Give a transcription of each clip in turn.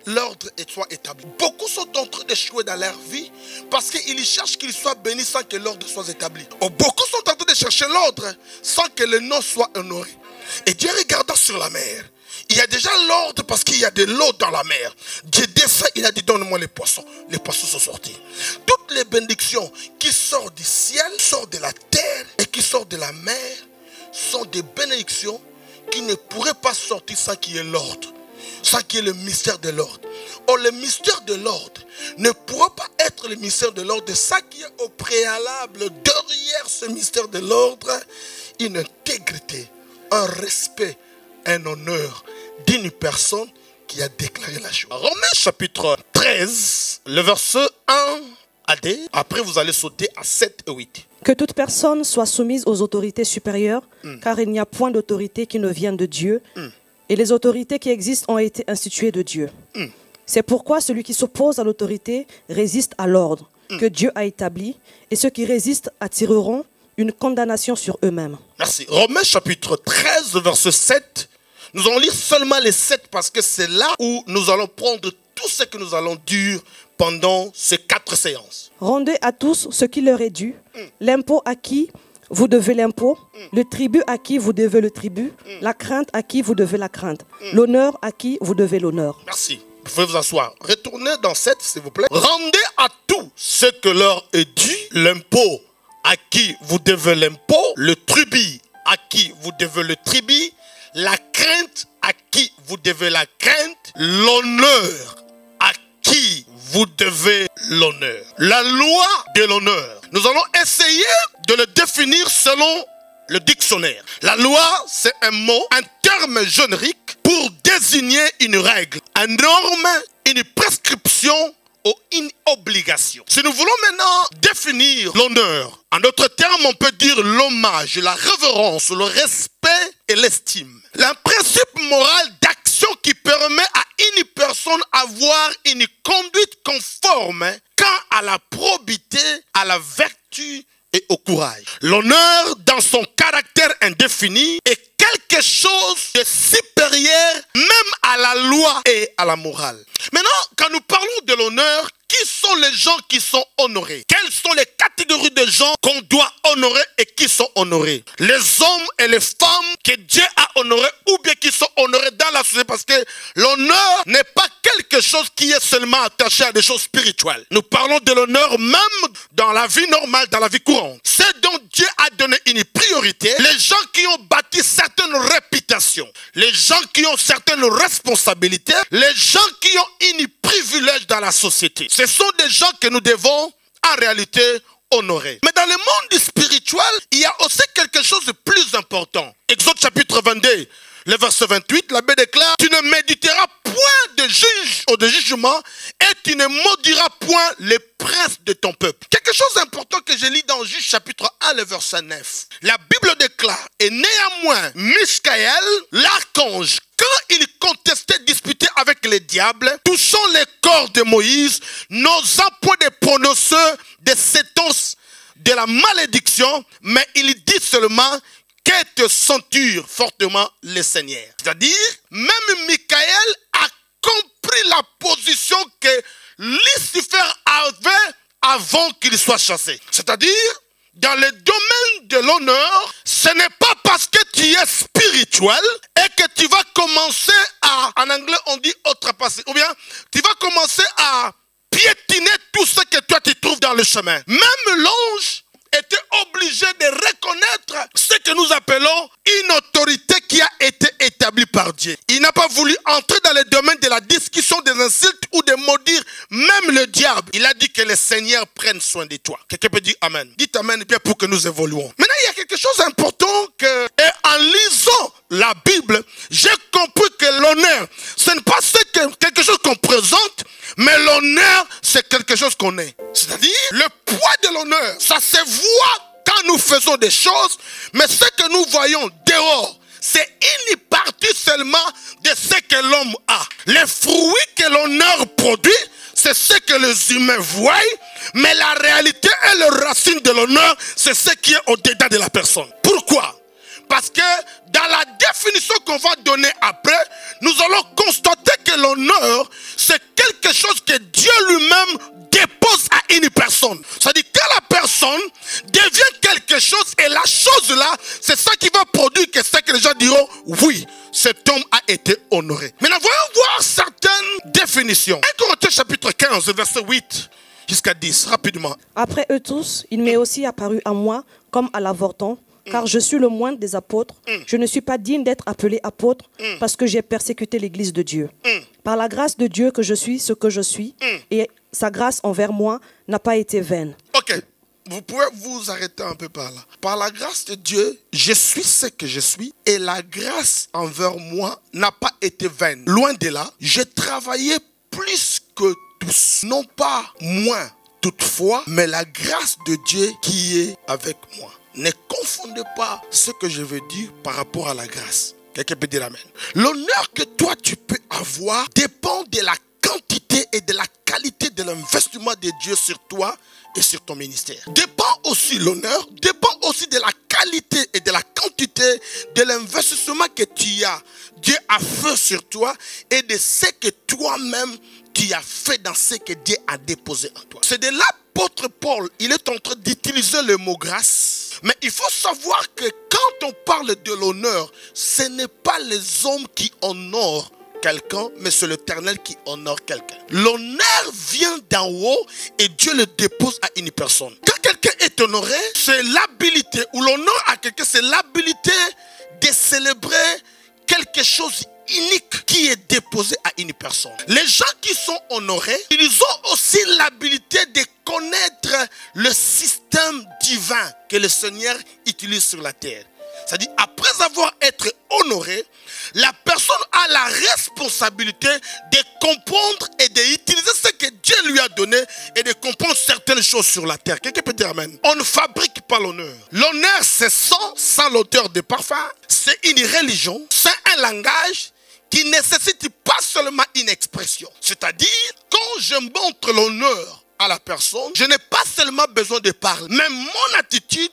l'ordre soit établi. Beaucoup sont en train d'échouer dans leur vie parce qu'ils cherchent qu'ils soient bénis sans que l'ordre soit établi. Beaucoup sont en train de chercher l'ordre sans que le nom soit honoré. Et Dieu regardant sur la mer, il y a déjà l'ordre parce qu'il y a de l'eau dans la mer. Dieu défait, il a dit donne-moi les poissons. Les poissons sont sortis. Toutes les bénédictions qui sortent du ciel, sortent de la terre et qui sortent de la mer sont des bénédictions qui ne pourraient pas sortir sans qu'il y ait l'ordre. Sans qu'il y ait le mystère de l'ordre. Or, le mystère de l'ordre ne pourra pas être le mystère de l'ordre sans qu'il y ait au préalable, derrière ce mystère de l'ordre, une intégrité, un respect, un honneur d'une personne qui a déclaré la chose. Romains chapitre 13, le verset 1 à 2. Après, vous allez sauter à 7 et 8. Que toute personne soit soumise aux autorités supérieures, car il n'y a point d'autorité qui ne vienne de Dieu, et les autorités qui existent ont été instituées de Dieu. C'est pourquoi celui qui s'oppose à l'autorité résiste à l'ordre que Dieu a établi, et ceux qui résistent attireront une condamnation sur eux-mêmes. Merci. Romains chapitre 13, verset 7. Nous allons lire seulement les 7 parce que c'est là où nous allons prendre tout ce que nous allons dire pendant ces 4 séances. Rendez à tous ce qui leur est dû, l'impôt à qui vous devez l'impôt, le tribut à qui vous devez le tribut, la crainte à qui vous devez la crainte, l'honneur à qui vous devez l'honneur. Merci. Vous pouvez vous asseoir. Retournez dans 7, s'il vous plaît. Rendez à tous ce que leur est dû, l'impôt à qui vous devez l'impôt, le tribut à qui vous devez le tribut, la crainte à qui vous devez la crainte, l'honneur à qui vous devez l'honneur. La loi de l'honneur. Nous allons essayer de le définir selon le dictionnaire. La loi, c'est un mot, un terme générique pour désigner une règle, une norme, une prescription ou une obligation. Si nous voulons maintenant définir l'honneur, en d'autres termes, on peut dire l'hommage, la révérence, le respect et l'estime. Un principe moral d'action qui permet à une personne d'avoir une conduite conforme quant à la probité, à la vertu et au courage. L'honneur, dans son caractère indéfini, est quelque chose de supérieur même à la loi et à la morale. Maintenant, quand nous parlons de l'honneur, qui sont les gens qui sont honorés? Quelles sont les catégories de gens qu'on doit honorer et qui sont honorés? Les hommes et les femmes que Dieu a honorés ou bien qui sont honorés dans la société, parce que l'honneur n'est pas quelque chose qui est seulement attaché à des choses spirituelles. Nous parlons de l'honneur même dans la vie normale, dans la vie courante. C'est dont Dieu a donné une priorité. Les gens qui ont bâti certaines réputations, les gens qui ont certaines responsabilités, les gens qui ont une privilège dans la société. Ce sont des gens que nous devons en réalité honorer. Mais dans le monde spirituel, il y a aussi quelque chose de plus important. Exode chapitre 22, le verset 28, la Bible déclare: tu ne méditeras point de juge ou de jugement et tu ne maudiras point les princes de ton peuple. Quelque chose d'important que je lis dans Juge chapitre 1, le verset 9. La Bible déclare: et néanmoins, Michaël, l'archange, quand il contestait, disputait avec les diables, touchant les corps de Moïse, n'osant point de prononcer des sentences de la malédiction, mais il dit seulement: qu'est ceinture fortement le Seigneur. C'est-à-dire, même Michaël a compris la position que Lucifer avait avant qu'il soit chassé. C'est-à-dire, dans le domaine de l'honneur, ce n'est pas parce que tu es spirituel et que tu vas commencer à, en anglais on dit outrepasser, ou bien tu vas commencer à piétiner tout ce que toi tu trouves dans le chemin. Même l'ange était obligé de reconnaître ce que nous appelons une autorité qui a été établie par Dieu. Il n'a pas voulu entrer dans le domaine de la discussion des insultes ou de maudire même le diable. Il a dit que le Seigneur prenne soin de toi. Quelqu'un peut dire Amen. Dites Amen bien pour que nous évoluons. Maintenant, il y a quelque chose d'important que, et en lisant la Bible, j'ai compris que l'honneur, ce n'est pas quelque chose qu'on présente, mais l'honneur, c'est quelque chose qu'on est. C'est-à-dire, le poids de l'honneur, ça se voit quand nous faisons des choses, mais ce que nous voyons dehors, c'est une partie seulement de ce que l'homme a. Les fruits que l'honneur produit, c'est ce que les humains voient, mais la réalité et la racine de l'honneur, c'est ce qui est au-dedans de la personne. Pourquoi? Parce que dans la définition qu'on va donner après, nous allons constater que l'honneur, c'est quelque chose que Dieu lui-même dépose à une personne. C'est-à-dire que la personne devient quelque chose et la chose-là, c'est ça qui va produire que c'est que les gens diront, oui, cet homme a été honoré. Maintenant, voyons voir certaines définitions. 1 Corinthiens chapitre 15, verset 8 jusqu'à 10, rapidement. Après eux tous, il m'est aussi apparu à moi comme à l'avorton, car je suis le moindre des apôtres. Je ne suis pas digne d'être appelé apôtre parce que j'ai persécuté l'église de Dieu. Par la grâce de Dieu que je suis ce que je suis, et sa grâce envers moi n'a pas été vaine. Ok, vous pouvez vous arrêter un peu par là. Par la grâce de Dieu, je suis ce que je suis, et la grâce envers moi n'a pas été vaine. Loin de là, j'ai travaillé plus que tous. Non pas moins toutefois, mais la grâce de Dieu qui est avec moi. Ne confondez pas ce que je veux dire par rapport à la grâce. Quelqu'un peut dire amen. L'honneur que toi tu peux avoir dépend de la quantité et de la qualité de l'investissement de Dieu sur toi et sur ton ministère. Dépend aussi l'honneur, dépend aussi de la qualité et de la quantité de l'investissement que tu as. Dieu a fait sur toi et de ce que toi-même tu as fait dans ce que Dieu a déposé en toi. C'est de l'apôtre Paul, il est en train d'utiliser le mot grâce. Mais il faut savoir que quand on parle de l'honneur, ce n'est pas les hommes qui honorent quelqu'un, mais c'est l'Éternel qui honore quelqu'un. L'honneur vient d'en haut et Dieu le dépose à une personne. Quand quelqu'un est honoré, c'est l'habilité, ou l'honneur à quelqu'un, c'est l'habilité de célébrer quelque chose unique qui est déposé à une personne. Les gens qui sont honorés, ils ont aussi l'habilité de connaître le système divin que le Seigneur utilise sur la terre. C'est-à-dire, après avoir été honoré, la personne a la responsabilité de comprendre et d'utiliser ce que Dieu lui a donné et de comprendre certaines choses sur la terre. Quelqu'un peut dire amen. On ne fabrique pas l'honneur. L'honneur, c'est sans l'odeur de parfum. C'est une religion, c'est un langage qui ne nécessite pas seulement une expression. C'est-à-dire, quand je montre l'honneur à la personne, je n'ai pas seulement besoin de parler. Mais mon attitude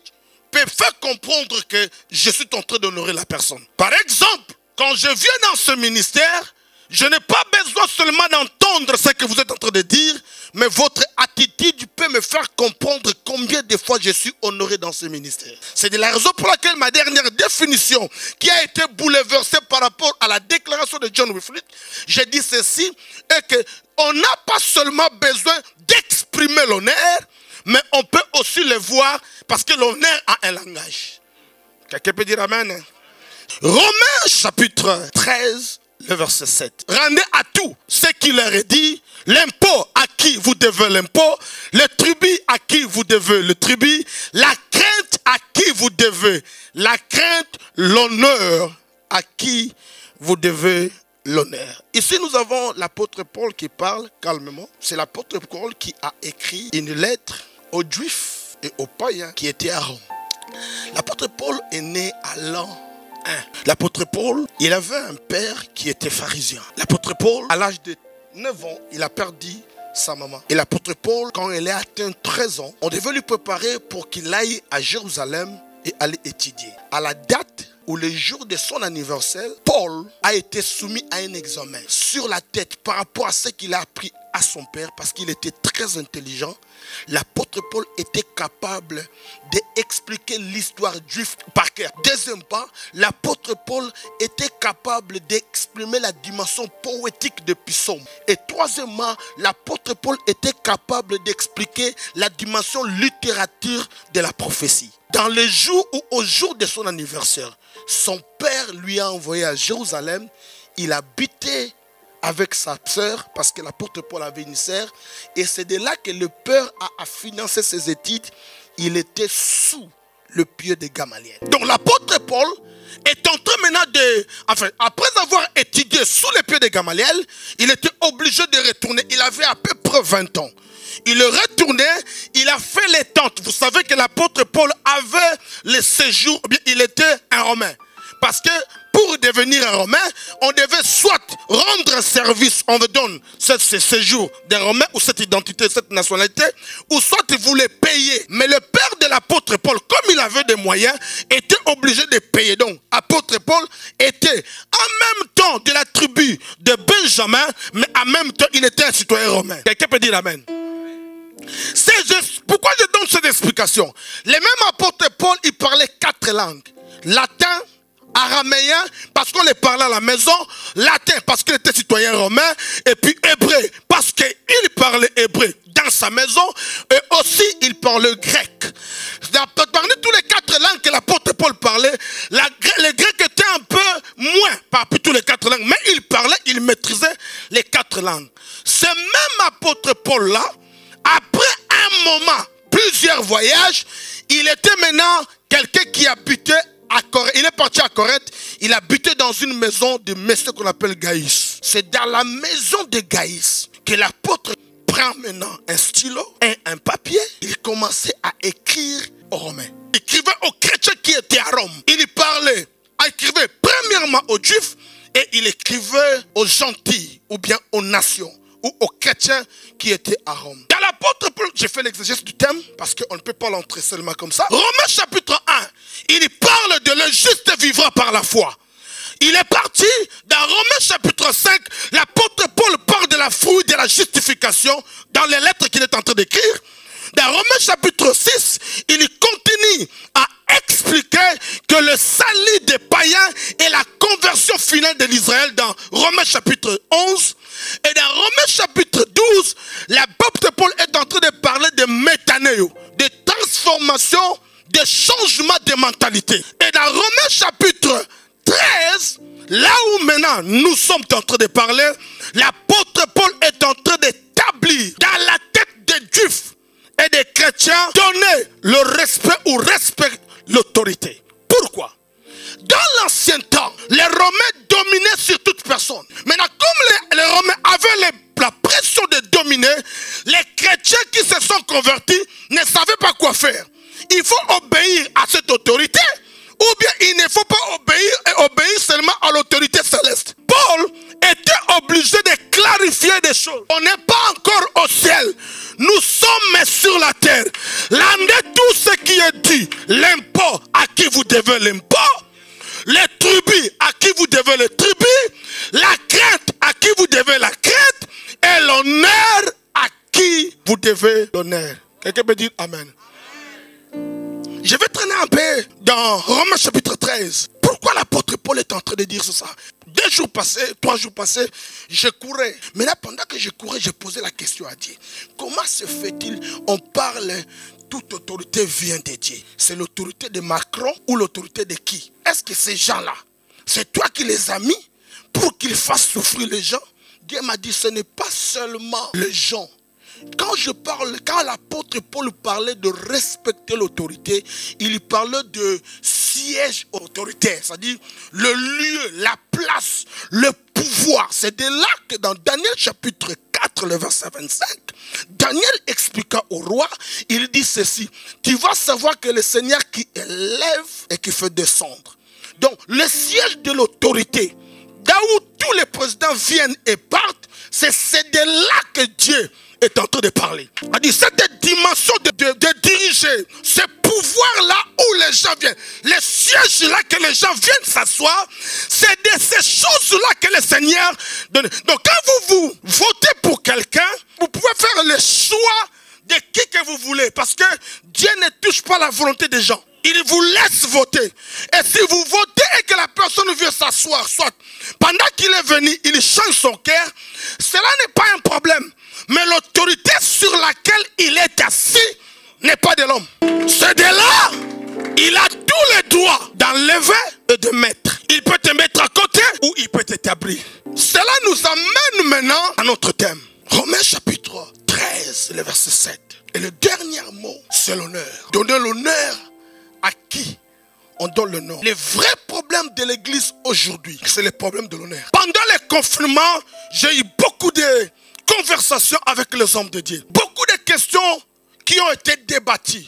peut faire comprendre que je suis en train d'honorer la personne. Par exemple, quand je viens dans ce ministère, je n'ai pas besoin seulement d'entendre ce que vous êtes en train de dire, mais votre attitude peut me faire comprendre combien de fois je suis honoré dans ce ministère. C'est de la raison pour laquelle ma dernière définition, qui a été bouleversée par rapport à la déclaration de John Wycliffe, j'ai dit ceci, est qu'on n'a pas seulement besoin d'exprimer l'honneur, mais on peut aussi le voir parce que l'honneur a un langage. Quelqu'un peut dire amen? Romains chapitre 13, le verset 7. Rendez à tout ce qu'il leur est dit, l'impôt à qui vous devez l'impôt, le tribut à qui vous devez le tribut, la crainte à qui vous devez la crainte, l'honneur à qui vous devez l'honneur. Ici nous avons l'apôtre Paul qui parle calmement. C'est l'apôtre Paul qui a écrit une lettre aux Juifs et aux païens qui étaient à Rome. L'apôtre Paul est né à l'an 1. L'apôtre Paul, il avait un père qui était pharisien. L'apôtre Paul, à l'âge de 9 ans, il a perdu sa maman. Et l'apôtre Paul, quand il a atteint 13 ans, on devait lui préparer pour qu'il aille à Jérusalem et aller étudier. À la date ou le jour de son anniversaire, Paul a été soumis à un examen sur la tête par rapport à ce qu'il a appris à son père, parce qu'il était très intelligent. L'apôtre Paul était capable d'expliquer l'histoire juive par cœur. Deuxième part, l'apôtre Paul était capable d'exprimer la dimension poétique de psaumes. Et troisièmement, l'apôtre Paul était capable d'expliquer la dimension littérature de la prophétie. Dans le jour ou au jour de son anniversaire, son père lui a envoyé à Jérusalem. Il habitait avec sa sœur, parce que l'apôtre Paul avait une sœur, et c'est de là que le père a financé ses études. Il était sous le pied de Gamaliel. Donc l'apôtre Paul est en train maintenant de... Enfin, après avoir étudié sous le pied de Gamaliel, il était obligé de retourner. Il avait à peu près 20 ans. Il est retourné, il a fait les tentes. Vous savez que l'apôtre Paul avait le séjour, il était un Romain. Parce que pour devenir un Romain, on devait soit rendre un service, on vous donne ce séjour des Romains ou cette identité, cette nationalité, ou soit vous les payez. Mais le père de l'apôtre Paul, comme il avait des moyens, était obligé de payer. Donc, apôtre Paul était en même temps de la tribu de Benjamin, mais en même temps, il était un citoyen romain. Quelqu'un peut dire amen? Pourquoi je donne cette explication? Les mêmes apôtres Paul, il parlait 4 langues. Latin, araméen, parce qu'on les parlait à la maison, latin, parce qu'il était citoyen romain, et puis hébreu, parce qu'il parlait hébreu dans sa maison, et aussi il parlait grec. Parmi tous les 4 langues que l'apôtre Paul parlait, le grec était un peu moins parmi tous les 4 langues, mais il parlait, il maîtrisait les 4 langues. Ce même apôtre Paul-là, après un moment, plusieurs voyages, il était maintenant quelqu'un qui habitait à Corinthe. Il est parti à Corinthe, il habitait dans une maison de monsieur qu'on appelle Gaïs. C'est dans la maison de Gaïs que l'apôtre prend maintenant un stylo et un papier. Il commençait à écrire aux Romains. Il écrivait aux chrétiens qui étaient à Rome. Il écrivait premièrement aux Juifs et il écrivait aux gentils ou bien aux nations ou aux chrétiens qui étaient à Rome. Dans l'apôtre Paul, j'ai fait l'exégèse du thème parce qu'on ne peut pas l'entrer seulement comme ça. Romains chapitre 1, il parle de le juste vivra par la foi. Il est parti dans Romains chapitre 5, l'apôtre Paul parle de la fruit de la justification dans les lettres qu'il est en train d'écrire. Dans Romains chapitre 6, il continue à expliquer que le salut des païens est la conversion finale de l'Israël dans Romains chapitre 11. Et dans Romains chapitre 12, l'apôtre Paul est en train de parler de métanéo, de transformation, de changement de mentalité. Et dans Romains chapitre 13, là où maintenant nous sommes en train de parler, l'apôtre Paul est en train d'établir dans la tête des Juifs et des chrétiens, donner le respect ou respecter l'autorité. Pourquoi? Dans l'ancien temps, les Romains dominaient sur toute personne. Maintenant, comme les Romains avaient la pression de dominer, les chrétiens qui se sont convertis ne savaient pas quoi faire. Il faut obéir à cette autorité, ou bien il ne faut pas obéir seulement à l'autorité céleste. Paul était obligé de clarifier des choses. On n'est pas encore au ciel. Nous sommes sur la terre. Rendez tout ce qui est dit. L'impôt à qui vous devez l'impôt. Les tribus à qui vous devez les tribus. La crainte à qui vous devez la crainte. Et l'honneur à qui vous devez l'honneur. Quelqu'un peut dire amen. Je vais traîner un peu dans Romains chapitre 13. Pourquoi l'apôtre Paul est en train de dire ça? 2 jours passés, 3 jours passés, je courais. Mais là, pendant que je courais, je posais la question à Dieu. Comment se fait-il, on parle, toute autorité vient de Dieu? C'est l'autorité de Macron ou l'autorité de qui? Est-ce que ces gens-là, c'est toi qui les as mis pour qu'ils fassent souffrir les gens? Dieu m'a dit, ce n'est pas seulement les gens. Quand l'apôtre Paul parlait de respecter l'autorité, il parlait de siège autoritaire, c'est-à-dire le lieu, la place, le pouvoir. C'est de là que dans Daniel chapitre 4, le verset 25, Daniel expliqua au roi, il dit ceci: tu vas savoir que le Seigneur qui élève et qui fait descendre. Donc le siège de l'autorité, là où tous les présidents viennent et partent, c'est de là que Dieu est en train de parler. On dit cette dimension de diriger, ce pouvoir-là où les gens viennent, les sièges-là que les gens viennent s'asseoir, c'est de ces choses-là que le Seigneur donne. Donc quand vous votez pour quelqu'un, vous pouvez faire le choix de qui que vous voulez, parce que Dieu ne touche pas la volonté des gens. Il vous laisse voter. Et si vous votez et que la personne vient s'asseoir, soit pendant qu'il est venu, il change son cœur, cela n'est pas un problème. Mais l'autorité sur laquelle il est assis n'est pas de l'homme. C'est de là, il a tous les droits d'enlever et de mettre. Il peut te mettre à côté ou il peut t'établir. Cela nous amène maintenant à notre thème. Romains chapitre 13, le verset 7. Et le dernier mot, c'est l'honneur. Donner l'honneur à qui on donne l'honneur. Les vrais problèmes de l'église aujourd'hui, c'est le problème de l'honneur. Pendant les confinements, j'ai eu beaucoup de conversations avec les hommes de Dieu. Beaucoup de questions qui ont été débattues.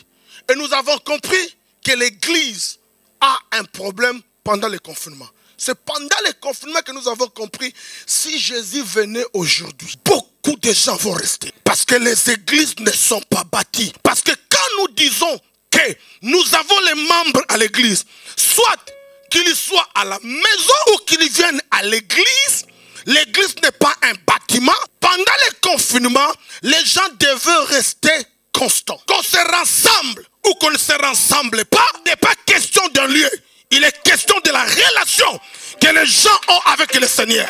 Et nous avons compris que l'église a un problème pendant le confinement. C'est pendant le confinement que nous avons compris, si Jésus venait aujourd'hui, beaucoup de gens vont rester. Parce que les églises ne sont pas bâties. Parce que quand nous disons que nous avons les membres à l'église, soit qu'ils soient à la maison ou qu'ils viennent à l'église, l'église n'est pas un bâtiment. Pendant le confinement, les gens devaient rester constants. Qu'on se rassemble ou qu'on ne se rassemble pas, il n'est pas question d'un lieu. Il est question de la relation que les gens ont avec le Seigneur.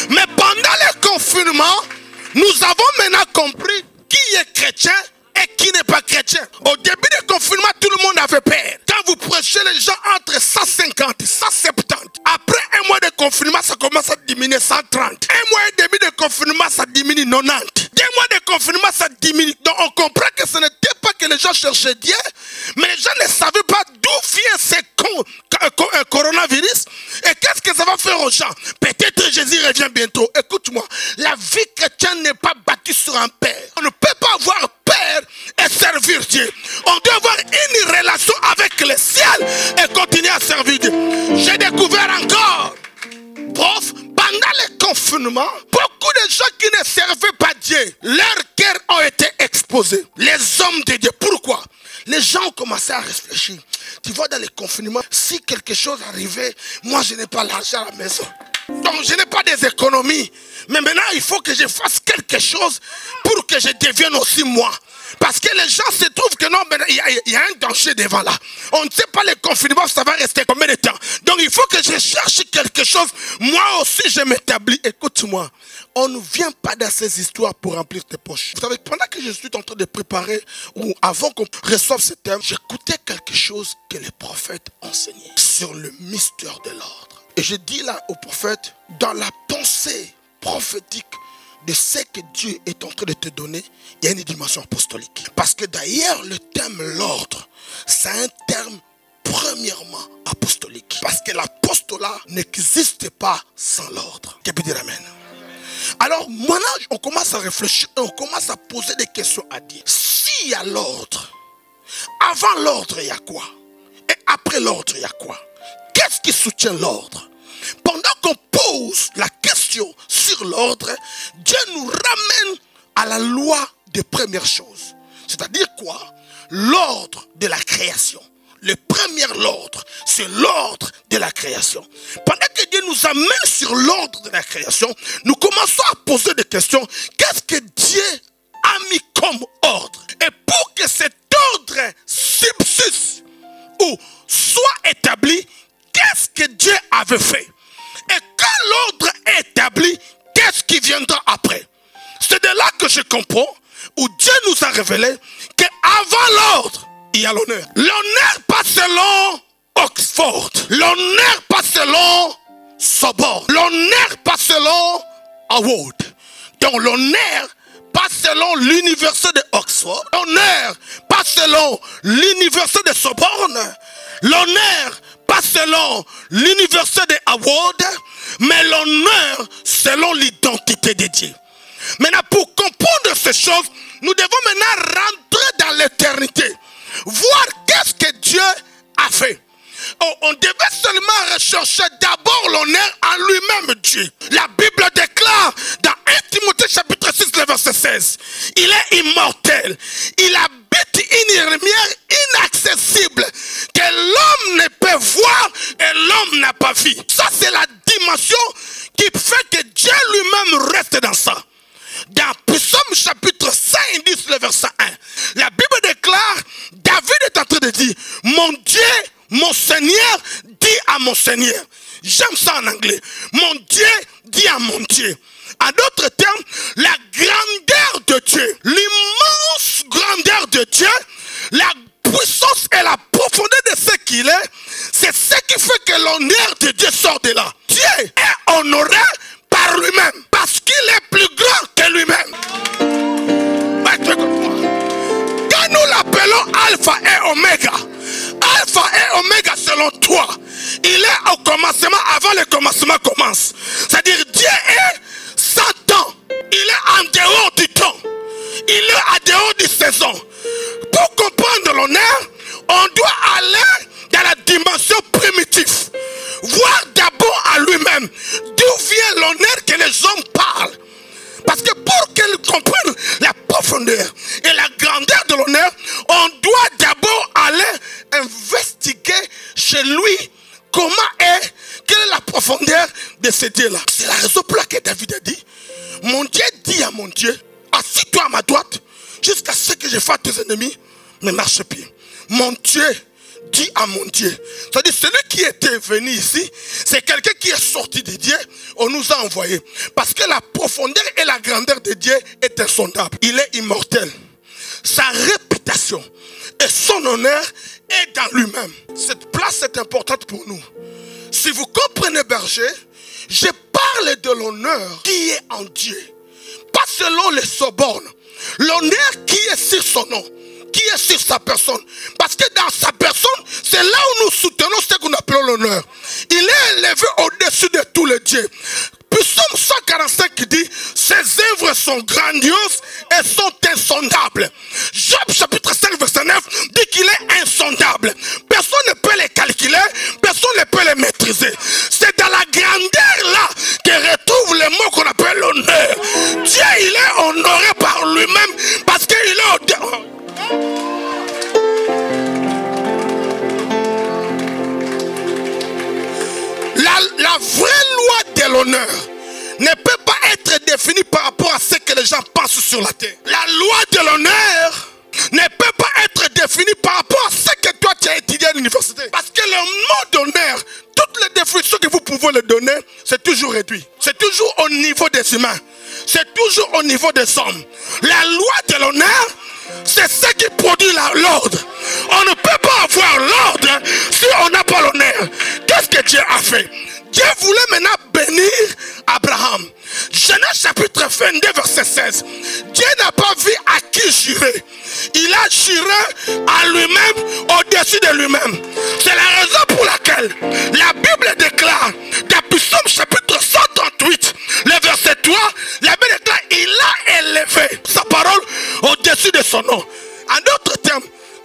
Mais pendant le confinement, nous avons maintenant compris qui est chrétien et qui n'est pas chrétien. Au début du confinement, tout le monde avait peur. Quand vous prêchez les gens entre 150 et 170, après un mois de confinement, ça commence à diminuer 130. Un mois et demi de confinement, ça diminue 90. 2 mois de confinement, ça diminue. Donc on comprend que ce n'était pas que les gens cherchaient Dieu, mais les gens ne savaient pas d'où vient ce coronavirus et qu'est-ce que ça va faire aux gens. Peut-être Jésus revient bientôt. Écoute-moi, la vie chrétienne n'est pas bâtie sur un père. On ne peut pas avoir père et servir Dieu. On doit avoir une relation avec le ciel et continuer à servir Dieu. J'ai découvert encore, prof, pendant le confinement, beaucoup de gens qui ne servaient pas Dieu, leurs cœurs ont été exposés. Les hommes de Dieu. Pourquoi? Les gens ont commencé à réfléchir. Tu vois, dans le confinement, si quelque chose arrivait, moi je n'ai pas l'argent à la maison. Donc je n'ai pas des économies. Mais maintenant il faut que je fasse quelque chose pour que je devienne aussi moi. Parce que les gens se trouvent que non, il y a un danger devant là. On ne sait pas le confinement, ça va rester combien de temps. Donc il faut que je cherche quelque chose. Moi aussi je m'établis. Écoute-moi, on ne vient pas dans ces histoires pour remplir tes poches. Vous savez, pendant que je suis en train de préparer, ou avant qu'on reçoive ce thème, j'écoutais quelque chose que les prophètes enseignaient sur le mystère de l'ordre. Et je dis là au prophète, dans la pensée prophétique de ce que Dieu est en train de te donner, il y a une dimension apostolique. Parce que d'ailleurs, le terme l'ordre, c'est un terme premièrement apostolique. Parce que l'apostolat n'existe pas sans l'ordre. Qui peut dire amen? Alors maintenant, on commence à réfléchir, on commence à poser des questions à dire. S'il y a l'ordre, avant l'ordre, il y a quoi? Et après l'ordre, il y a quoi? Qu'est-ce qui soutient l'ordre? Pendant qu'on pose la question sur l'ordre, Dieu nous ramène à la loi des premières choses. C'est-à-dire quoi? L'ordre de la création. Le premier ordre, c'est l'ordre de la création. Pendant que Dieu nous amène sur l'ordre de la création, nous commençons à poser des questions. Qu'est-ce que Dieu a mis comme ordre? Et pour que cet ordre subsiste ou soit établi, qu'est-ce que Dieu avait fait? Et quand l'ordre est établi, qu'est-ce qui viendra après? C'est de là que je comprends, où Dieu nous a révélé qu'avant l'ordre, il y a l'honneur. L'honneur pas selon Oxford. L'honneur pas selon Sorbonne. L'honneur pas selon Harvard. Donc l'honneur pas selon l'université de Oxford. L'honneur pas selon l'université de Sorbonne. L'honneur pas selon l'université de Harvard, mais l'honneur selon l'identité de Dieu. Maintenant, pour comprendre ces choses, nous devons maintenant rentrer dans l'éternité. Voir qu'est-ce que Dieu a fait. On devait seulement rechercher d'abord l'honneur en lui-même Dieu. La Bible déclare dans 1 Timothée chapitre 6, le verset 16. Il est immortel. Il habite une lumière inaccessible que l'homme ne peut voir et l'homme n'a pas vu. Ça c'est la dimension qui fait que Dieu lui-même reste dans ça. Dans Psaume chapitre 5, 10, le verset 1, la Bible déclare, David est en train de dire, mon Dieu, mon Seigneur, dit à mon Seigneur. J'aime ça en anglais. Mon Dieu dit à mon Dieu. En d'autres termes, la grandeur de Dieu, l'immense grandeur de Dieu, la puissance et la profondeur de ce qu'il est, c'est ce qui fait que l'honneur de Dieu sort de là. Dieu est honoré par lui-même, parce qu'il est plus grand que lui-même. Quand nous l'appelons Alpha et Oméga, Alpha et Oméga selon toi, il est au commencement, avant le commencement commence. C'est-à-dire Dieu est sans temps, il est en dehors du temps, il est en dehors des saisons. Pour comprendre l'honneur, on doit aller dans la dimension primitive. Voir d'abord l'honneur que les hommes parlent. Parce que pour qu'elles comprennent la profondeur et la grandeur de l'honneur, on doit d'abord aller investiguer chez lui comment est, quelle est la profondeur de ce Dieu-là. C'est la raison pour laquelle David a dit, mon Dieu dit à mon Dieu, assis-toi à ma droite, jusqu'à ce que je fasse tes ennemis mes marchepieds. Mon Dieu dit à mon Dieu. C'est-à-dire, celui qui était venu ici, c'est quelqu'un qui est sorti de Dieu, on nous a envoyé. Parce que la profondeur et la grandeur de Dieu est insondable. Il est immortel. Sa réputation et son honneur est dans lui-même. Cette place est importante pour nous. Si vous comprenez, berger, je parle de l'honneur qui est en Dieu. Pas selon les sobornes. L'honneur qui est sur son nom, qui est sur sa personne. Parce que dans sa personne, c'est là où nous soutenons ce que nous appelons l'honneur. Il est élevé au-dessus de tous les dieux. Psaume 145 qui dit, ses œuvres sont grandioses et sont insondables. Job chapitre 5 verset 9 dit qu'il est insondable. Personne ne peut les calculer, personne ne peut les maîtriser. C'est dans la grandeur là que retrouve le mot qu'on appelle l'honneur. Dieu, il est honoré par lui-même parce qu'il est au-dessus. La vraie loi de l'honneur ne peut pas être définie par rapport à ce que les gens pensent sur la terre. La loi de l'honneur ne peut pas être définie par rapport à ce que toi tu as étudié à l'université. Parce que le mot d'honneur, toutes les définitions que vous pouvez le donner, c'est toujours réduit. C'est toujours au niveau des humains. C'est toujours au niveau des hommes. La loi de l'honneur, c'est ce qui produit l'ordre. On ne peut pas avoir l'ordre si on n'a pas l'honneur. Qu'est-ce que Dieu a fait? Dieu voulait maintenant bénir Abraham. Genèse chapitre 22 verset 16. Dieu n'a pas vu à qui jurer. Il a juré à lui-même, au-dessus de lui-même. C'est la raison pour laquelle la Bible déclare dans Psaume chapitre 138, le verset 3, la Bible déclare, il a élevé sa parole au-dessus de son nom. En d'autres termes,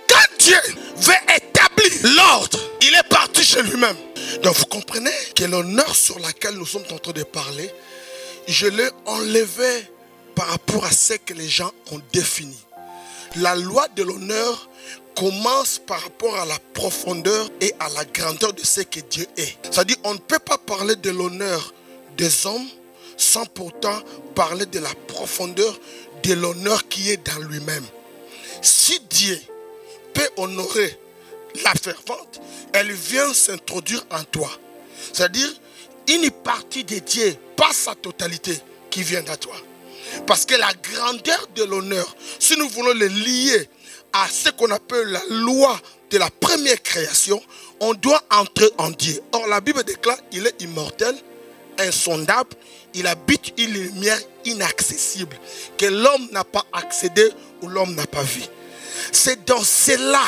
quand Dieu veut établir l'ordre, il est parti chez lui-même. Donc vous comprenez que l'honneur sur laquelle nous sommes en train de parler, je l'ai enlevé par rapport à ce que les gens ont défini. La loi de l'honneur commence par rapport à la profondeur et à la grandeur de ce que Dieu est. C'est-à-dire on ne peut pas parler de l'honneur des hommes sans pourtant parler de la profondeur de l'honneur qui est dans lui-même. Si Dieu peut honorer la fervente, elle vient s'introduire en toi. C'est-à-dire une partie de Dieu, pas sa totalité, qui vient à toi. Parce que la grandeur de l'honneur, si nous voulons le lier à ce qu'on appelle la loi de la première création, on doit entrer en Dieu. Or la Bible déclare qu'il est immortel, insondable, il habite une lumière inaccessible, que l'homme n'a pas accédé ou l'homme n'a pas vu. C'est dans cela,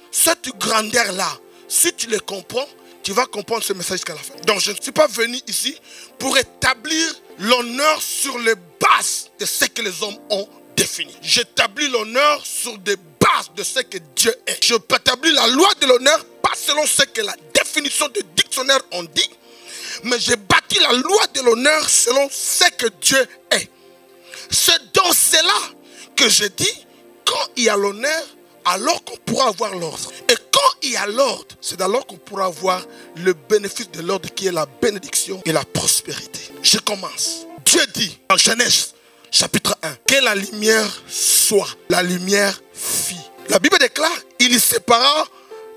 cette grandeur-là, si tu le comprends, tu vas comprendre ce message jusqu'à la fin. Donc je ne suis pas venu ici pour établir l'honneur sur les bases de ce que les hommes ont défini. J'établis l'honneur sur des bases de ce que Dieu est. Je établis la loi de l'honneur pas selon ce que la définition du dictionnaire ont dit, mais j'ai bâti la loi de l'honneur selon ce que Dieu est. C'est dans cela que je dis, quand il y a l'honneur, alors qu'on pourra avoir l'ordre. Et quand il y a l'ordre, c'est alors qu'on pourra avoir le bénéfice de l'ordre qui est la bénédiction et la prospérité. Je commence. Dieu dit en Genèse chapitre 1 que la lumière soit. La lumière fit. La Bible déclare, il sépara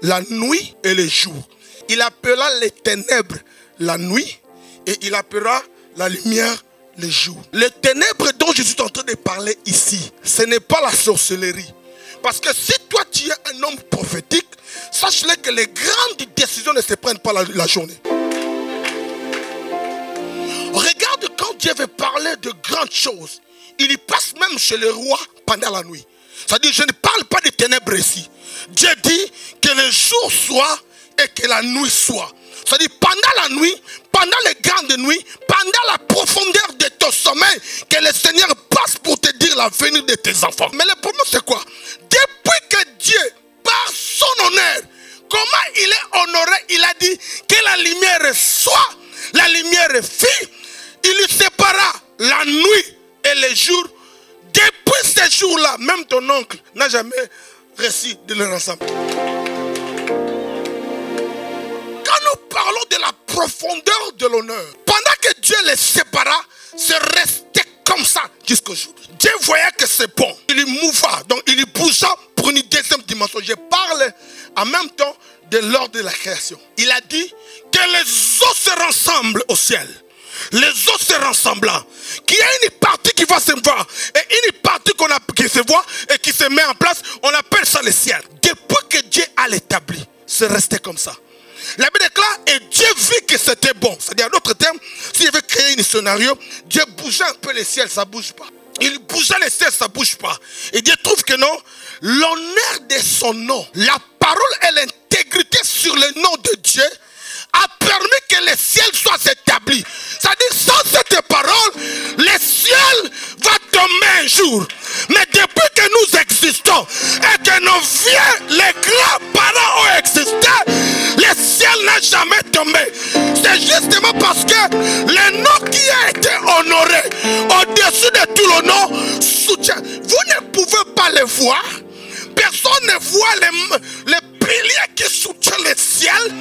la nuit et le jour. Il appela les ténèbres la nuit et il appellera la lumière le jour. Les ténèbres dont je suis en train de parler ici, ce n'est pas la sorcellerie. Parce que si toi tu es un homme prophétique, sache-le que les grandes décisions ne se prennent pas la journée. Regarde quand Dieu veut parler de grandes choses, il y passe même chez le roi pendant la nuit. C'est-à-dire, je ne parle pas des ténèbres ici. Dieu dit que le jour soit et que la nuit soit. C'est-à-dire, pendant la nuit, pendant les grandes nuits, pendant la profondeur de ton sommeil, que le Seigneur passe pour te dire l'avenir de tes enfants. Mais le problème, c'est quoi? Depuis que Dieu, par son honneur, comment il est honoré, il a dit que la lumière soit, la lumière fit. Il lui sépara la nuit et les jours. Depuis ces jours-là, même ton oncle n'a jamais réussi de les rassembler. Quand nous parlons de la profondeur de l'honneur, pendant que Dieu les sépara, c'est resté comme ça jusqu'aujourd'hui. Dieu voyait que c'est bon. Il y mouva, donc il y bougea pour une deuxième dimension. Je parle en même temps de l'ordre de la création. Il a dit que les eaux se rassemblent au ciel. Les eaux se rassemblent. Qu'il y a une partie qui va se voir et une partie qui se voit et qui se met en place. On appelle ça le ciel. Depuis que Dieu a l'établi, c'est resté comme ça. La Bible déclare et Dieu vit que c'était bon. C'est-à-dire, en d'autres termes, s'il veut créer un scénario, Dieu bougeait un peu le ciel, ça ne bouge pas. Il bougeait le ciel, ça ne bouge pas. Et Dieu trouve que non, l'honneur de son nom, la parole et l'intégrité sur le nom de Dieu a permis que le ciel soit établi. C'est-à-dire, sans cette parole, le ciel va tomber un jour. Mais depuis que nous existons et que nos vieux, les grands-parents ont existé, le ciel n'a jamais tombé. C'est justement parce que le nom qui a été honoré au-dessus de tout le nom soutient. Vous ne pouvez pas le voir. Personne ne voit les piliers qui soutiennent le ciel,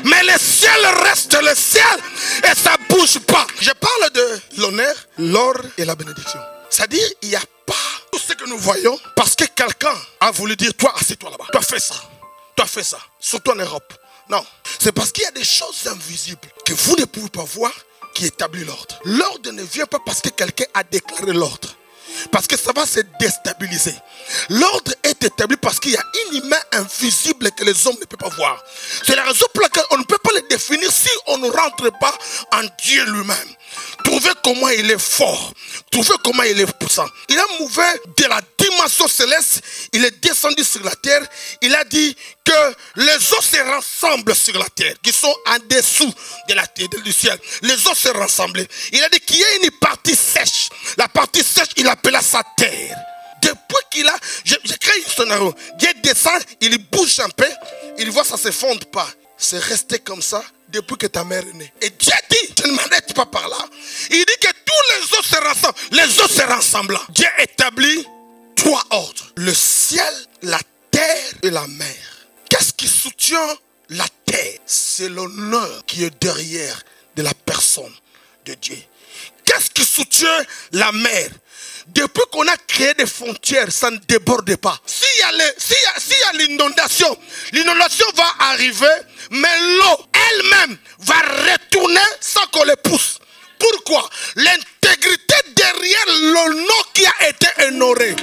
mais le ciel reste le ciel et ça ne bouge pas. Je parle de l'honneur, l'or et la bénédiction. C'est-à-dire, il n'y a pas tout ce que nous voyons parce que quelqu'un a voulu dire, toi, assieds-toi là-bas, toi fais ça, surtout en Europe. Non, c'est parce qu'il y a des choses invisibles que vous ne pouvez pas voir qui établit l'ordre. L'ordre ne vient pas parce que quelqu'un a déclaré l'ordre. Parce que ça va se déstabiliser. L'ordre est établi parce qu'il y a une main invisible que les hommes ne peuvent pas voir. C'est la raison pour laquelle on ne peut pas le définir si on ne rentre pas en Dieu lui-même. Trouvez comment il est fort. Trouvez comment il est puissant. Il a mouvé de la dimension céleste. Il est descendu sur la terre. Il a dit que les eaux se rassemblent sur la terre, qui sont en dessous de la terre, du ciel. Les eaux se rassemblent. Il a dit qu'il y a une partie sèche. La partie sèche, il appela sa terre. Depuis qu'il a, j'ai créé un scénario. Dieu descend, il bouge un peu, il voit ça ne se fonde pas. C'est resté comme ça depuis que ta mère est née. Et Dieu dit, je ne m'arrête pas par là. Il dit que tous les eaux se rassemblent. Les eaux se rassemblent. Dieu établit trois ordres. Le ciel, la terre et la mer. Qu'est-ce qui soutient la terre? C'est l'honneur qui est derrière de la personne de Dieu. Qu'est-ce qui soutient la mer? Depuis qu'on a créé des frontières, ça ne déborde pas. S'il y a l'inondation, l'inondation va arriver, mais l'eau elle-même va retourner sans qu'on les pousse. Pourquoi? L'intégrité derrière le nom qui a été honoré.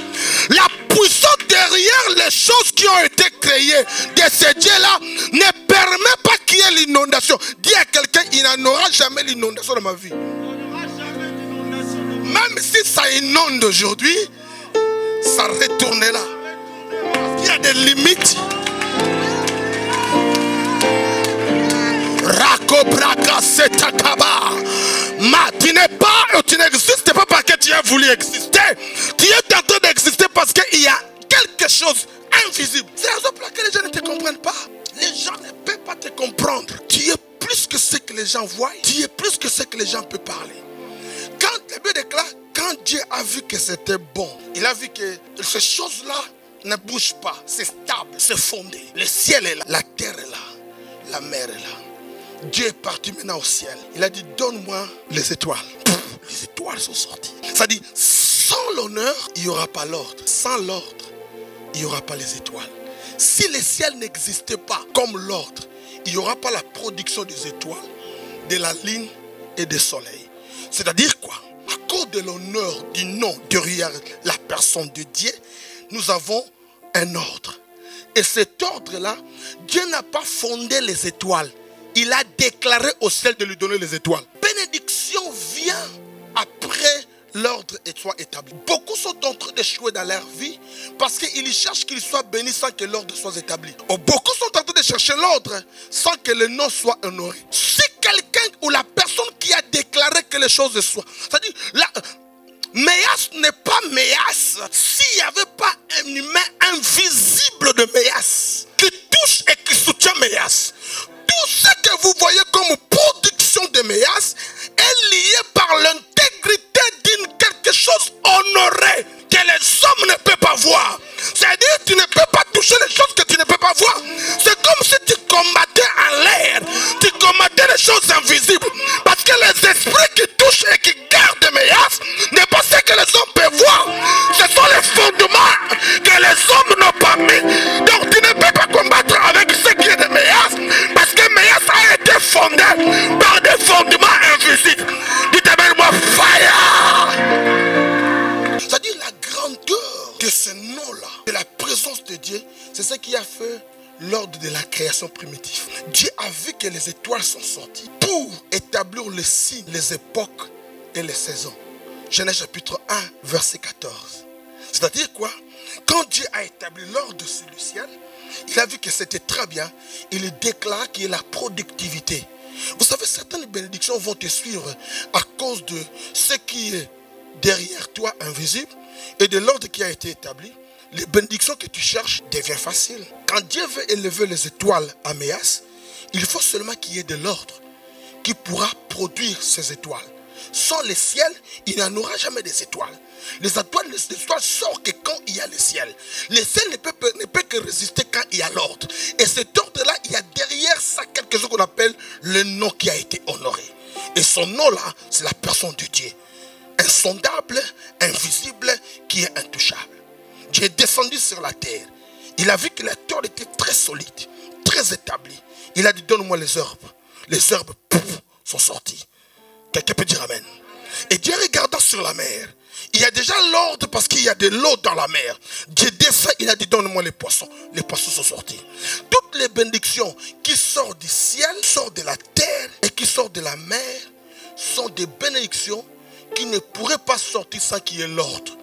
La puissance derrière les choses qui ont été créées de ce Dieu-là ne permet pas qu'il y ait l'inondation. Dis à quelqu'un, il n'en aura jamais l'inondation dans ma vie. Même si ça inonde aujourd'hui, ça retournera. Il y a des limites. Tu n'existes pas parce que tu as voulu exister. Tu es en train d'exister parce qu'il y a quelque chose invisible. C'est la raison pour laquelle les gens ne te comprennent pas. Les gens ne peuvent pas te comprendre. Tu es plus que ce que les gens voient. Tu es plus que ce que les gens peuvent parler. Quand la Bible déclare, quand Dieu a vu que c'était bon, il a vu que ces choses-là ne bougent pas. C'est stable, c'est fondé. Le ciel est là, la terre est là, la mer est là. Dieu est parti maintenant au ciel. Il a dit, donne-moi les étoiles. Les étoiles sont sorties. Ça dit, sans l'honneur, il n'y aura pas l'ordre. Sans l'ordre, il n'y aura pas les étoiles. Si le ciel n'existait pas comme l'ordre, il n'y aura pas la production des étoiles, de la lune et du soleil. C'est-à-dire quoi? À cause de l'honneur du nom derrière la personne de Dieu, nous avons un ordre. Et cet ordre-là, Dieu n'a pas fondé les étoiles. Il a déclaré au ciel de lui donner les étoiles. Bénédiction vient après l'ordre soit établi. Beaucoup sont en train d'échouer dans leur vie parce qu'ils cherchent qu'ils soient bénis sans que l'ordre soit établi. Beaucoup sont en train de chercher l'ordre sans que le nom soit honoré. Si quelqu'un ou la personne qui a déclaré que les choses soient, c'est-à-dire la Méas n'est pas Méas s'il n'y avait pas un humain invisible de Méas qui touche et qui soutient Méas. Tout ce que vous voyez comme production de Méas est lié par par l'intégrité d'une quelque chose honorée que les hommes ne peuvent pas voir. C'est-à-dire tu ne peux pas toucher les choses que tu ne peux pas voir. C'est comme si tu combattais en l'air. Tu combattais les choses invisibles. Parce que les esprits qui touchent et qui gardent Méas n'est pas ce que les hommes peuvent voir. Ce sont les fondements que les hommes n'ont pas mis. Donc tu ne peux pas combattre avec ce qui est de Méas. Parce que Méas a été fondé par des fondements invisibles. Dites avec moi fire. C'est-à-dire la grandeur de ce nom-là, de la présence de Dieu, c'est ce qui a fait l'ordre de la création primitive. Dieu a vu que les étoiles sont sorties pour établir les signes, les époques et les saisons. Genèse chapitre 1, verset 14. C'est-à-dire quoi? Quand Dieu a établi l'ordre sur le ciel, il a vu que c'était très bien. Il déclare qu'il y a la productivité. Vous savez, certaines bénédictions vont te suivre à cause de ce qui est derrière toi invisible et de l'ordre qui a été établi. Les bénédictions que tu cherches deviennent faciles. Quand Dieu veut élever les étoiles à Méas, il faut seulement qu'il y ait de l'ordre qui pourra produire ces étoiles. Sans le ciel, il n'y en aura jamais des étoiles. Les étoiles sortent que quand il y a le ciel. Le ciel ne peut que résister quand il y a l'ordre. Et cet ordre-là, il y a derrière ça quelque chose qu'on appelle le nom qui a été honoré. Et son nom-là, c'est la personne de Dieu. Insondable, invisible, qui est intouchable. Dieu est descendu sur la terre. Il a vu que la terre était très solide, très établie. Il a dit, donne-moi les herbes. Les herbes, pouf, sont sorties. Quelqu'un peut dire amen. Et Dieu regardant sur la mer, il y a déjà l'ordre parce qu'il y a de l'eau dans la mer. Dieu descend, il a dit, donne-moi les poissons. Les poissons sont sortis. Toutes les bénédictions qui sortent du ciel, sortent de la terre et qui sortent de la mer, sont des bénédictions qui ne pourraient pas sortir sans qu'il y ait l'ordre.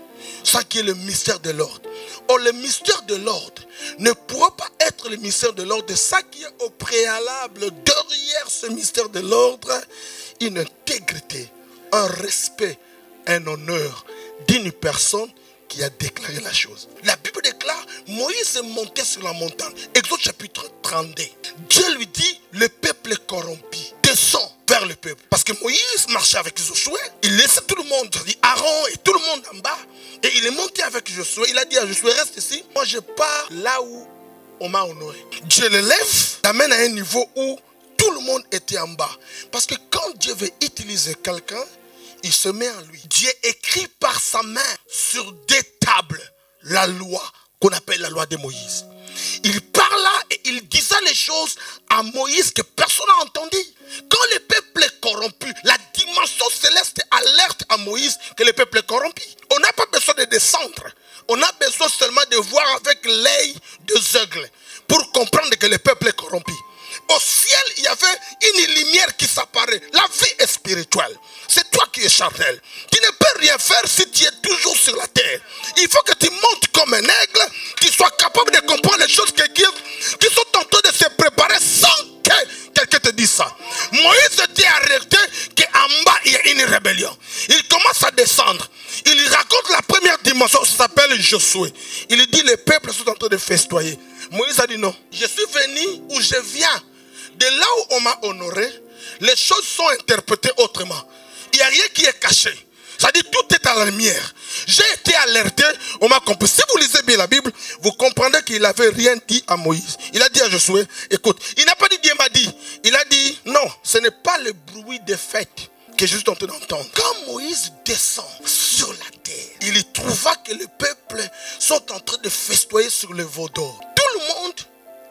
Sans qu'il y ait le mystère de l'ordre. Or, le mystère de l'ordre ne pourra pas être le mystère de l'ordre sans qu'il y ait au préalable, derrière ce mystère de l'ordre, une intégrité, un respect, un honneur d'une personne qui a déclaré la chose. La Bible déclare, Moïse est monté sur la montagne. Exode chapitre 32. Dieu lui dit, le peuple est corrompu. Descends vers le peuple. Parce que Moïse marchait avec Josué. Il laissait tout le monde, Aaron et tout le monde en bas. Et il est monté avec Josué. Il a dit à Josué, reste ici. Moi je pars là où on m'a honoré. Dieu le lève, l'amène à un niveau où tout le monde était en bas. Parce que quand Dieu veut utiliser quelqu'un, il se met en lui. Dieu écrit par sa main sur des tables la loi qu'on appelle la loi de Moïse. Il parla et il disait les choses à Moïse que personne n'a entendu. Quand le peuple est corrompu, la dimension céleste alerte à Moïse que le peuple est corrompu. On n'a pas besoin de descendre. On a besoin seulement de voir avec l'œil des aigles pour comprendre que le peuple est corrompu. Au ciel, il y avait une lumière qui s'apparaît. La vie est spirituelle. C'est toi qui es charnel. Tu ne peux rien faire si tu es toujours sur la terre. Il faut que tu montes comme un aigle, tu sois capable de comprendre les choses qui sont en train de se préparer sans que quelqu'un te dise ça. Moïse était arrêté qu'en bas, il y a une rébellion. Il commence à descendre. Il raconte la première dimension, ça s'appelle Josué. Il dit, les peuples sont en train de festoyer. Moïse a dit non. Je suis venu où je viens. De là où on m'a honoré, les choses sont interprétées autrement. Il n'y a rien qui est caché. C'est-à-dire tout est à la lumière. J'ai été alerté, on m'a compris. Si vous lisez bien la Bible, vous comprendrez qu'il n'avait rien dit à Moïse. Il a dit à Josué, écoute, il n'a pas dit Dieu m'a dit. Il a dit, non, ce n'est pas le bruit des fêtes que je suis en train d'entendre. Quand Moïse descend sur la terre, il y trouva que les peuples sont en train de festoyer sur le veau d'or. Tout le monde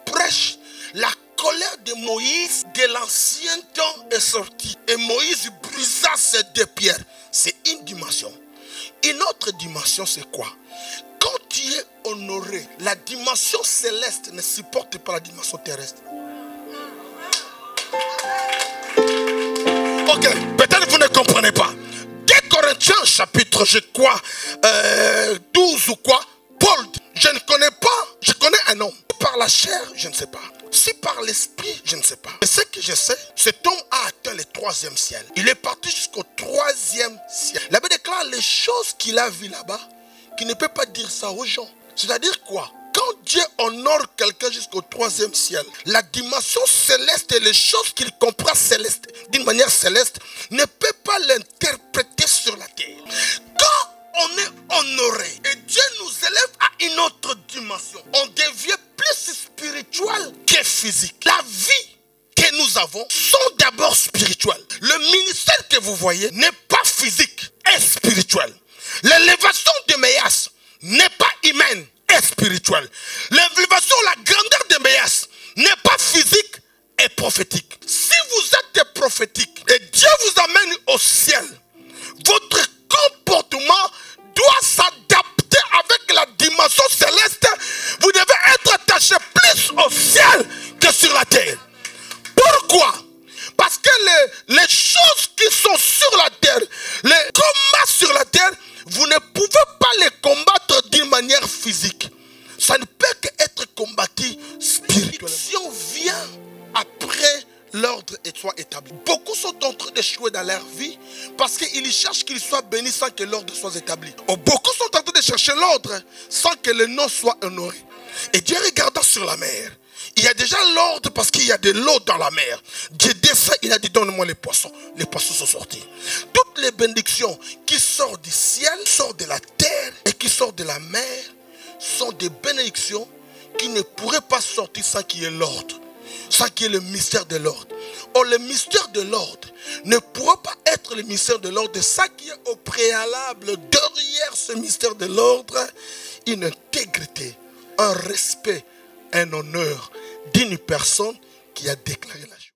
prêche. La colère de Moïse de l'ancien temps est sortie. Et Moïse brisa ces deux pierres. C'est une dimension. Une autre dimension, c'est quoi? Quand tu es honoré, la dimension céleste ne supporte pas la dimension terrestre. Ok, peut-être vous ne comprenez pas. 2 Corinthiens chapitre, je crois, 12 ou quoi, Paul, je ne connais pas, je connais un homme. Par la chair, je ne sais pas. Si par l'esprit, je ne sais pas. Et ce que je sais, cet homme a atteint le 3e ciel. Il est parti jusqu'au 3e ciel. La Bible déclare les choses qu'il a vues là-bas, qu'il ne peut pas dire ça aux gens. C'est-à-dire quoi? Quand Dieu honore quelqu'un jusqu'au 3e ciel, la dimension céleste et les choses qu'il comprend céleste, d'une manière céleste, ne peut pas l'interpréter sur la terre. Quand on est honoré et Dieu nous élève à une autre dimension, on devient plus spirituel que physique. La vie que nous avons sont d'abord spirituelles. Le ministère que vous voyez n'est pas physique, est spirituel. L'élévation de Méas n'est pas humaine, est spirituelle. L'élévation, la grandeur de Méas n'est pas physique, est prophétique. Si vous êtes prophétique et Dieu vous amène au ciel, votre comportement doit s'adapter avec la dimension céleste. Vous devez être attaché plus au ciel que sur la terre. Pourquoi? Parce que les choses qui sont sur la terre, les combats sur la terre, vous ne pouvez pas les combattre d'une manière physique. Ça ne peut qu'être combattu spirituellement. Vient après l'ordre soit établi. Beaucoup sont en train d'échouer dans leur vie parce qu'ils cherchent qu'ils soient bénis sans que l'ordre soit établi. Beaucoup sont en train de chercher l'ordre sans que le nom soit honoré. Et Dieu regardant sur la mer, il y a déjà l'ordre parce qu'il y a de l'eau dans la mer. Dieu descend, il a dit donne-moi les poissons. Les poissons sont sortis. Toutes les bénédictions qui sortent du ciel, sortent de la terre et qui sortent de la mer sont des bénédictions qui ne pourraient pas sortir sans qu'il y ait l'ordre. Sans qu'il y ait le mystère de l'ordre. Or, le mystère de l'ordre ne pourra pas être le mystère de l'ordre sans qu'il y ait au préalable, derrière ce mystère de l'ordre, une intégrité, un respect, un honneur d'une personne qui a déclaré la chose.